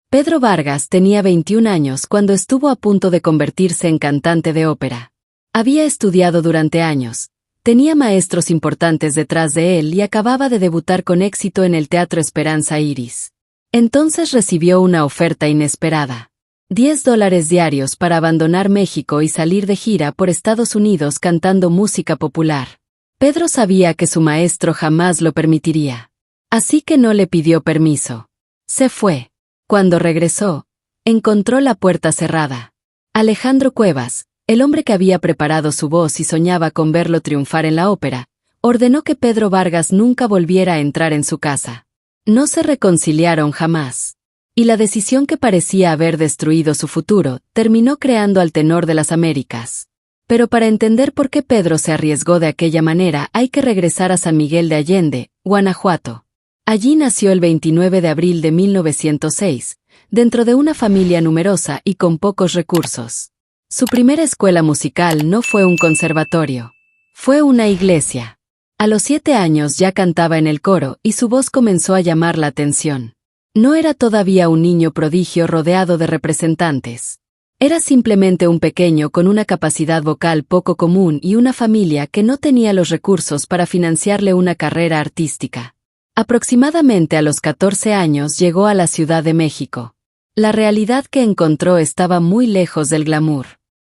Pedro Vargas tenía 21 años cuando estuvo a punto de convertirse en cantante de ópera. Había estudiado durante años, tenía maestros importantes detrás de él y acababa de debutar con éxito en el Teatro Esperanza Iris. Entonces recibió una oferta inesperada. $10 diarios para abandonar México y salir de gira por Estados Unidos cantando música popular. Pedro sabía que su maestro jamás lo permitiría. Así que no le pidió permiso. Se fue. Cuando regresó, encontró la puerta cerrada. Alejandro Cuevas, el hombre que había preparado su voz y soñaba con verlo triunfar en la ópera, ordenó que Pedro Vargas nunca volviera a entrar en su casa. No se reconciliaron jamás. Y la decisión que parecía haber destruido su futuro, terminó creando al tenor de las Américas. Pero para entender por qué Pedro se arriesgó de aquella manera hay que regresar a San Miguel de Allende, Guanajuato. Allí nació el 29 de abril de 1906, dentro de una familia numerosa y con pocos recursos. Su primera escuela musical no fue un conservatorio. Fue una iglesia. A los 7 años ya cantaba en el coro y su voz comenzó a llamar la atención. No era todavía un niño prodigio rodeado de representantes. Era simplemente un pequeño con una capacidad vocal poco común y una familia que no tenía los recursos para financiarle una carrera artística. Aproximadamente a los 14 años llegó a la Ciudad de México. La realidad que encontró estaba muy lejos del glamour.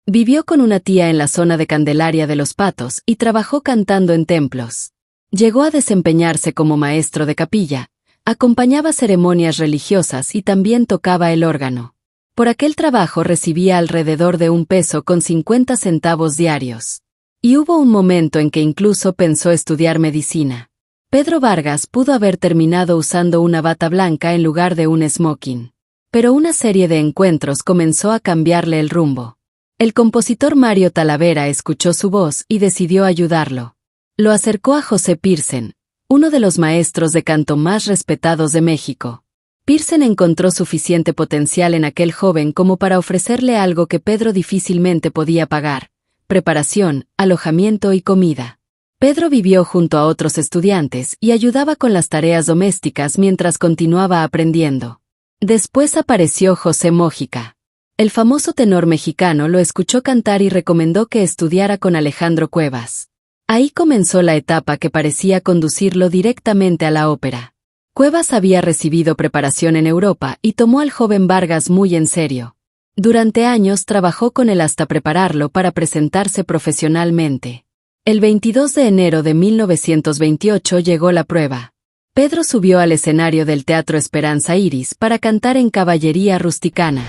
Vivió con una tía en la zona de Candelaria de los Patos y trabajó cantando en templos. Llegó a desempeñarse como maestro de capilla, acompañaba ceremonias religiosas y también tocaba el órgano. Por aquel trabajo recibía alrededor de $1.50 diarios. Y hubo un momento en que incluso pensó estudiar medicina. Pedro Vargas pudo haber terminado usando una bata blanca en lugar de un smoking. Pero una serie de encuentros comenzó a cambiarle el rumbo. El compositor Mario Talavera escuchó su voz y decidió ayudarlo. Lo acercó a José Pirsen, uno de los maestros de canto más respetados de México. Pirsen encontró suficiente potencial en aquel joven como para ofrecerle algo que Pedro difícilmente podía pagar: preparación, alojamiento y comida. Pedro vivió junto a otros estudiantes y ayudaba con las tareas domésticas mientras continuaba aprendiendo. Después apareció José Mójica. El famoso tenor mexicano lo escuchó cantar y recomendó que estudiara con Alejandro Cuevas. Ahí comenzó la etapa que parecía conducirlo directamente a la ópera. Cuevas había recibido preparación en Europa y tomó al joven Vargas muy en serio. Durante años trabajó con él hasta prepararlo para presentarse profesionalmente. El 22 de enero de 1928 llegó la prueba. Pedro subió al escenario del Teatro Esperanza Iris para cantar en Caballería Rusticana.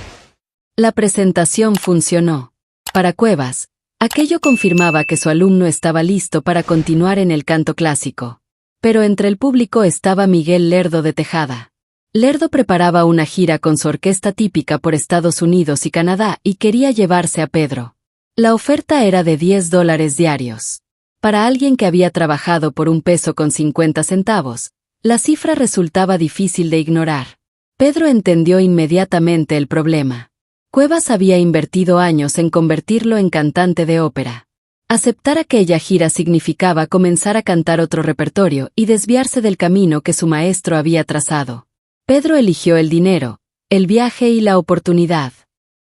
La presentación funcionó. Para Cuevas, aquello confirmaba que su alumno estaba listo para continuar en el canto clásico. Pero entre el público estaba Miguel Lerdo de Tejada. Lerdo preparaba una gira con su orquesta típica por Estados Unidos y Canadá y quería llevarse a Pedro. La oferta era de $10 diarios. Para alguien que había trabajado por $1.50, la cifra resultaba difícil de ignorar. Pedro entendió inmediatamente el problema. Cuevas había invertido años en convertirlo en cantante de ópera. Aceptar aquella gira significaba comenzar a cantar otro repertorio y desviarse del camino que su maestro había trazado. Pedro eligió el dinero, el viaje y la oportunidad.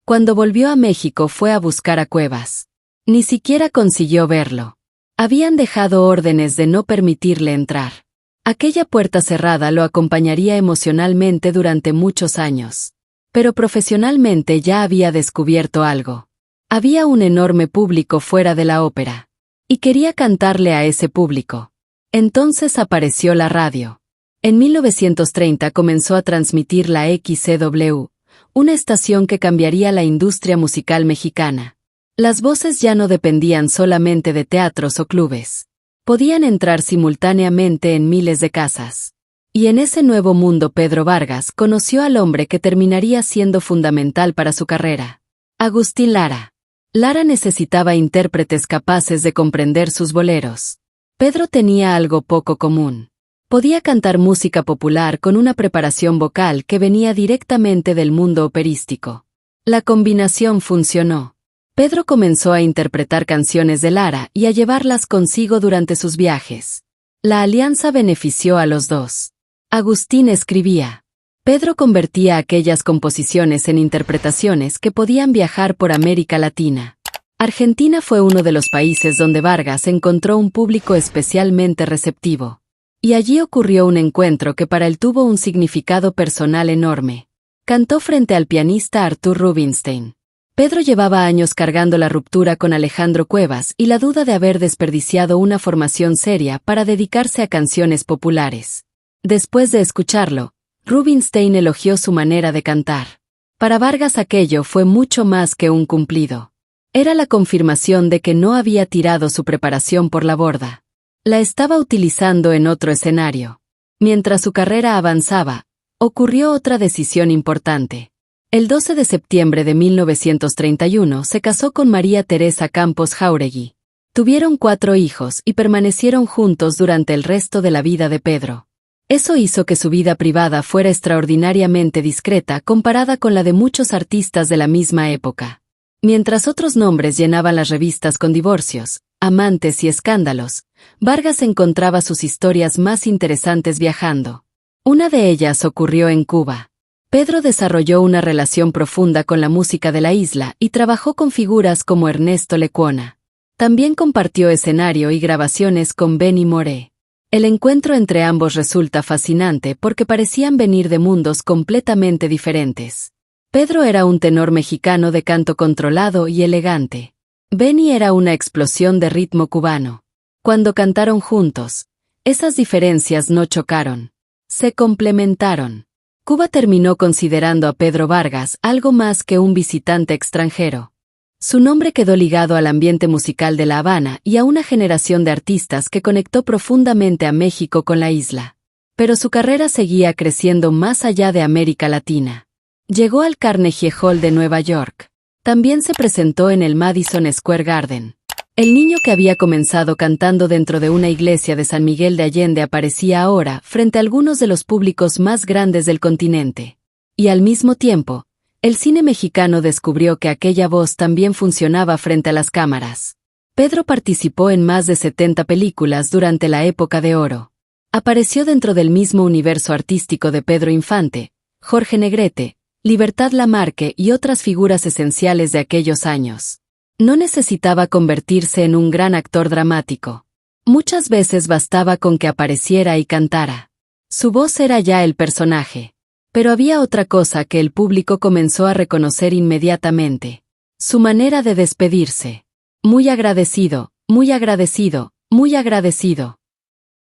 Cuando volvió a México fue a buscar a Cuevas. Ni siquiera consiguió verlo. Habían dejado órdenes de no permitirle entrar. Aquella puerta cerrada lo acompañaría emocionalmente durante muchos años. Pero profesionalmente ya había descubierto algo. Había un enorme público fuera de la ópera. Y quería cantarle a ese público. Entonces apareció la radio. En 1930 comenzó a transmitir la XCW, una estación que cambiaría la industria musical mexicana. Las voces ya no dependían solamente de teatros o clubes. Podían entrar simultáneamente en miles de casas. Y en ese nuevo mundo Pedro Vargas conoció al hombre que terminaría siendo fundamental para su carrera: Agustín Lara. Lara necesitaba intérpretes capaces de comprender sus boleros. Pedro tenía algo poco común. Podía cantar música popular con una preparación vocal que venía directamente del mundo operístico. La combinación funcionó. Pedro comenzó a interpretar canciones de Lara y a llevarlas consigo durante sus viajes. La alianza benefició a los dos. Agustín escribía: Pedro convertía aquellas composiciones en interpretaciones que podían viajar por América Latina. Argentina fue uno de los países donde Vargas encontró un público especialmente receptivo. Y allí ocurrió un encuentro que para él tuvo un significado personal enorme. Cantó frente al pianista Artur Rubinstein. Pedro llevaba años cargando la ruptura con Alejandro Cuevas y la duda de haber desperdiciado una formación seria para dedicarse a canciones populares. Después de escucharlo, Rubinstein elogió su manera de cantar. Para Vargas aquello fue mucho más que un cumplido. Era la confirmación de que no había tirado su preparación por la borda. La estaba utilizando en otro escenario. Mientras su carrera avanzaba, ocurrió otra decisión importante. El 12 de septiembre de 1931 se casó con María Teresa Campos Jáuregui. Tuvieron 4 hijos y permanecieron juntos durante el resto de la vida de Pedro. Eso hizo que su vida privada fuera extraordinariamente discreta comparada con la de muchos artistas de la misma época. Mientras otros nombres llenaban las revistas con divorcios, amantes y escándalos, Vargas encontraba sus historias más interesantes viajando. Una de ellas ocurrió en Cuba. Pedro desarrolló una relación profunda con la música de la isla y trabajó con figuras como Ernesto Lecuona. También compartió escenario y grabaciones con Benny Moré. El encuentro entre ambos resulta fascinante porque parecían venir de mundos completamente diferentes. Pedro era un tenor mexicano de canto controlado y elegante. Benny era una explosión de ritmo cubano. Cuando cantaron juntos, esas diferencias no chocaron. Se complementaron. Cuba terminó considerando a Pedro Vargas algo más que un visitante extranjero. Su nombre quedó ligado al ambiente musical de La Habana y a una generación de artistas que conectó profundamente a México con la isla. Pero su carrera seguía creciendo más allá de América Latina. Llegó al Carnegie Hall de Nueva York. También se presentó en el Madison Square Garden. El niño que había comenzado cantando dentro de una iglesia de San Miguel de Allende aparecía ahora frente a algunos de los públicos más grandes del continente. Y al mismo tiempo, el cine mexicano descubrió que aquella voz también funcionaba frente a las cámaras. Pedro participó en más de 70 películas durante la época de oro. Apareció dentro del mismo universo artístico de Pedro Infante, Jorge Negrete, Libertad Lamarque y otras figuras esenciales de aquellos años. No necesitaba convertirse en un gran actor dramático. Muchas veces bastaba con que apareciera y cantara. Su voz era ya el personaje. Pero había otra cosa que el público comenzó a reconocer inmediatamente. Su manera de despedirse. Muy agradecido, muy agradecido, muy agradecido.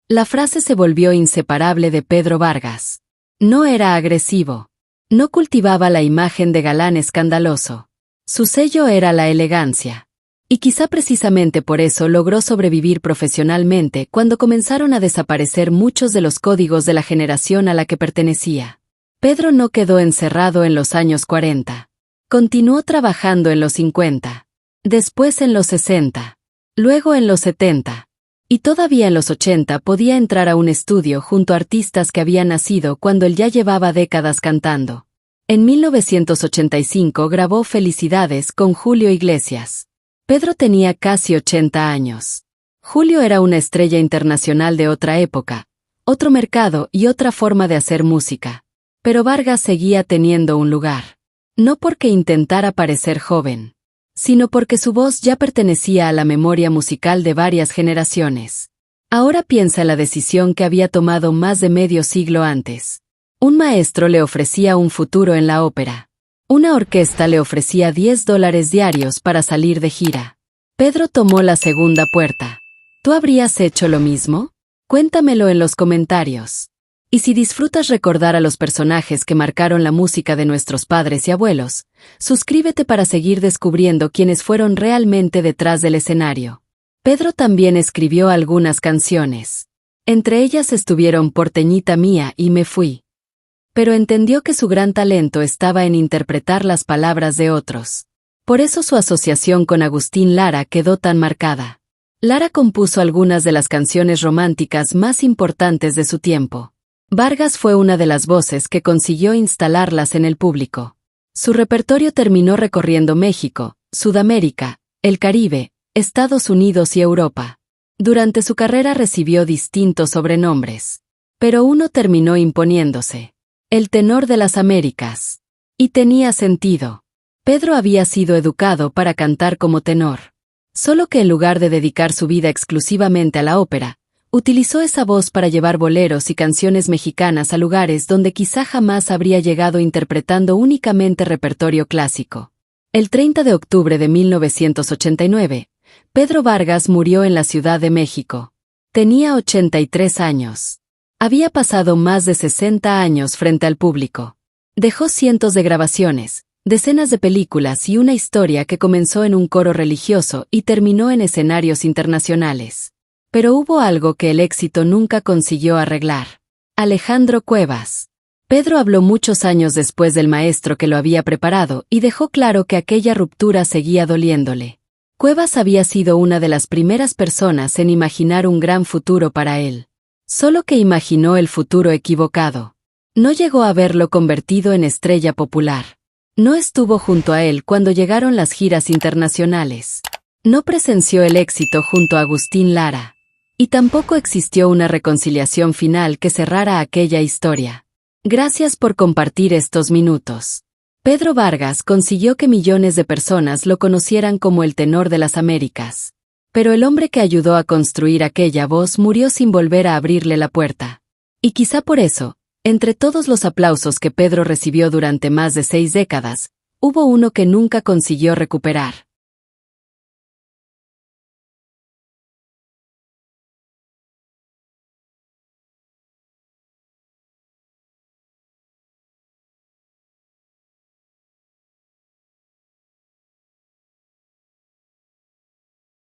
La frase se volvió inseparable de Pedro Vargas. No era agresivo. No cultivaba la imagen de galán escandaloso. Su sello era la elegancia. Y quizá precisamente por eso logró sobrevivir profesionalmente cuando comenzaron a desaparecer muchos de los códigos de la generación a la que pertenecía. Pedro no quedó encerrado en los años 40. Continuó trabajando en los 50. Después en los 60. Luego en los 70. Y todavía en los 80 podía entrar a un estudio junto a artistas que habían nacido cuando él ya llevaba décadas cantando. En 1985 grabó Felicidades con Julio Iglesias. Pedro tenía casi 80 años. Julio era una estrella internacional de otra época, otro mercado y otra forma de hacer música. Pero Vargas seguía teniendo un lugar. No porque intentara parecer joven, sino porque su voz ya pertenecía a la memoria musical de varias generaciones. Ahora piensa en la decisión que había tomado más de medio siglo antes. Un maestro le ofrecía un futuro en la ópera. Una orquesta le ofrecía $10 diarios para salir de gira. Pedro tomó la segunda puerta. ¿Tú habrías hecho lo mismo? Cuéntamelo en los comentarios. Y si disfrutas recordar a los personajes que marcaron la música de nuestros padres y abuelos, suscríbete para seguir descubriendo quiénes fueron realmente detrás del escenario. Pedro también escribió algunas canciones. Entre ellas estuvieron Porteñita Mía y Me Fui. Pero entendió que su gran talento estaba en interpretar las palabras de otros. Por eso su asociación con Agustín Lara quedó tan marcada. Lara compuso algunas de las canciones románticas más importantes de su tiempo. Vargas fue una de las voces que consiguió instalarlas en el público. Su repertorio terminó recorriendo México, Sudamérica, el Caribe, Estados Unidos y Europa. Durante su carrera recibió distintos sobrenombres. Pero uno terminó imponiéndose. El tenor de las Américas. Y tenía sentido. Pedro había sido educado para cantar como tenor. Solo que en lugar de dedicar su vida exclusivamente a la ópera, utilizó esa voz para llevar boleros y canciones mexicanas a lugares donde quizá jamás habría llegado interpretando únicamente repertorio clásico. El 30 de octubre de 1989, Pedro Vargas murió en la Ciudad de México. Tenía 83 años. Había pasado más de 60 años frente al público. Dejó cientos de grabaciones, decenas de películas y una historia que comenzó en un coro religioso y terminó en escenarios internacionales. Pero hubo algo que el éxito nunca consiguió arreglar. Alejandro Cuevas. Pedro habló muchos años después del maestro que lo había preparado y dejó claro que aquella ruptura seguía doliéndole. Cuevas había sido una de las primeras personas en imaginar un gran futuro para él. Solo que imaginó el futuro equivocado. No llegó a verlo convertido en estrella popular. No estuvo junto a él cuando llegaron las giras internacionales. No presenció el éxito junto a Agustín Lara. Y tampoco existió una reconciliación final que cerrara aquella historia. Gracias por compartir estos minutos. Pedro Vargas consiguió que millones de personas lo conocieran como el tenor de las Américas. Pero el hombre que ayudó a construir aquella voz murió sin volver a abrirle la puerta. Y quizá por eso, entre todos los aplausos que Pedro recibió durante más de 6 décadas, hubo uno que nunca consiguió recuperar.